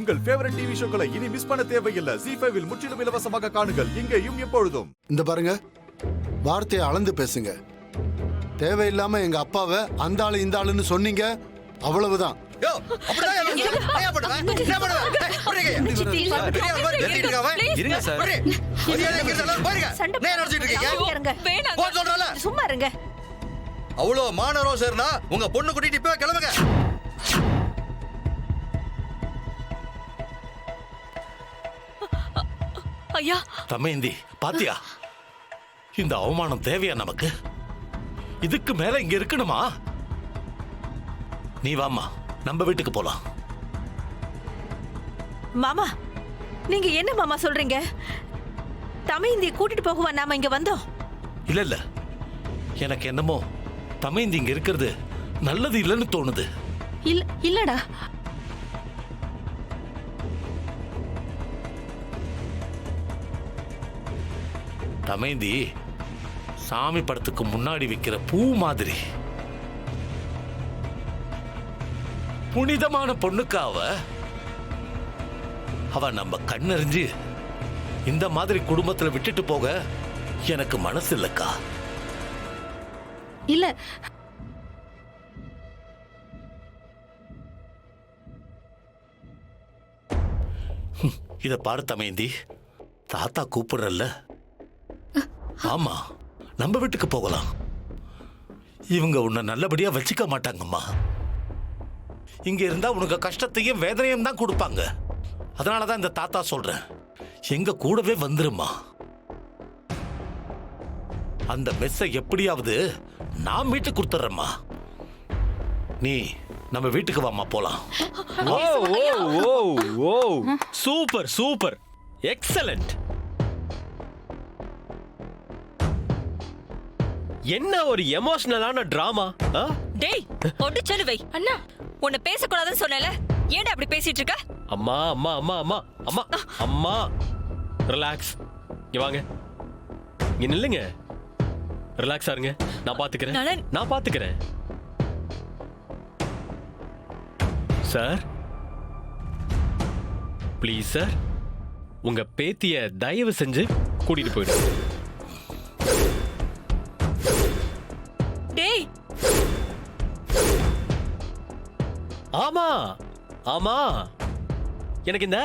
உங்கள் favourite TV ஷோக்களை இனி miss பண்ண தேவையில்லை. ZEE5 இல் முற்றிலும் இலவசமாக காணுங்கள். இங்கேயும் எப்பொழுதும். இந்த பாருங்க, வார்த்தையை அளந்து பேசுங்க. தேவையில்லாம எங்க அப்பாவை அந்த ஆளு இந்த ஆளுன்னு சொன்னீங்க, அவ்வளவுதான். சும்மா இருங்க. அவ்வளவு மானரோம் சேர்னா உங்க பொண்ணு கூட்டிட்டு போய் கிளம்புங்க. ஐயா தமேந்தி, பாத்தியா இந்த அவமானம் தேவையா நமக்கு? இதுக்கு மேல இங்க இருக்கணுமா? நீ வாமா, நம்ம வீட்டுக்கு போலாம். மாமா, நீங்க என்ன மாமா சொல்றீங்க? தமேந்தியை கூட்டிட்டு போகவா நாம இங்க வந்தோம்? இல்ல இல்ல, எனக்கு என்னமோ தமேந்தி இங்க இருக்கிறது நல்லது இல்லைன்னு தோணுது. இல்லடா, தமேந்தி சாமி படத்துக்கு முன்னாடி வைக்கிற பூ மாதிரி. புனிதமான பொண்ணுக்கு அவ நம்ம கண்ணறிஞ்சு இந்த மாதிரி குடும்பத்துல விட்டுட்டு போக எனக்கு மனசு இல்லக்கா. இல்ல இத பாரு தமேந்தி, தாத்தா கூப்பிடுறல்ல. ஆமா, நம்ம வீட்டுக்கு போகலாம். இவங்க உன்னை நல்லபடியா வச்சுக்க மாட்டாங்கம்மா. இங்க இருந்தா உனக்கு கஷ்டத்தையும் வேதனையும் தான் கொடுப்பாங்க. அதனாலதான் இந்த தாத்தா சொல்றேன், எங்க கூடவே வந்துருமா. அந்த மெஸ்ஸை எப்படியாவது நான் மீட்டு கொடுத்துறேம்மா. நீ நம்ம வீட்டுக்கு வாமா, போலாம். ஓ ஓ ஓ ஓ, சூப்பர் சூப்பர், எக்ஸலண்ட். என்ன ஒரு எமோஷனலான டிராமா. டேய், ஒட்டு சொல்லு வை. அண்ணா, உன்னை பேசக்கூடாதுன்னு சொன்னேல, ஏன்டா அப்படி பேசிட்டு இருக்க? அம்மா அம்மா அம்மா அம்மா அம்மா அம்மா, ரிலாக்ஸ். இங்க வாங்க, இங்க நில்லுங்க. ரிலாக்ஸ் ஆருங்க, நான் பாத்துக்கிறேன். சார், ப்ளீஸ் சார், உங்க பேத்திய தயவு செஞ்சு கூட்டிட்டு போயிடுங்க. டேய், ஆமா ஆமா, எனக்கு இந்த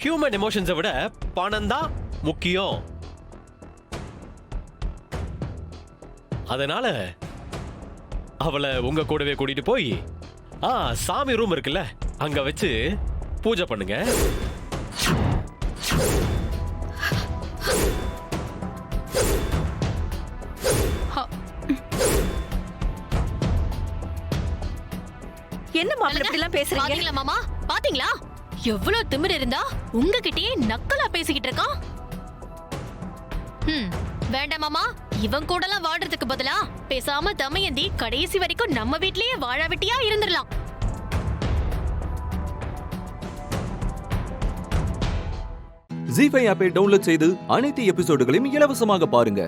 ஹியூமன் எமோஷன்ஸை விட பணம் தான் முக்கியம். அதனால அவளை உங்க கூடவே கூட்டிட்டு போய் சாமி ரூம் இருக்குல்ல, அங்க வச்சு பூஜை பண்ணுங்க. என்ன மாப்பிள்ளை இப்படி எல்லாம் பேசுறீங்க? பாத்தீங்களா மாமா, பாத்தீங்களா எவ்வளவு திமிரு இருந்தா உங்ககிட்டயே நக்கலா பேசிக்கிட்டு இருக்கான். வேண்டாம் மாமா, இவன் கூடலாம் வாடுறதுக்கு பதிலா பேசாம தமயந்தி கடைசி வரைக்கும் நம்ம வீட்லயே வாழாவட்டியா இருந்துடலாம். ZEE5 ஆப்பை டவுன்லோட் செய்து அனைத்து எபிசோடுகளையும் இலவசமாக பாருங்க.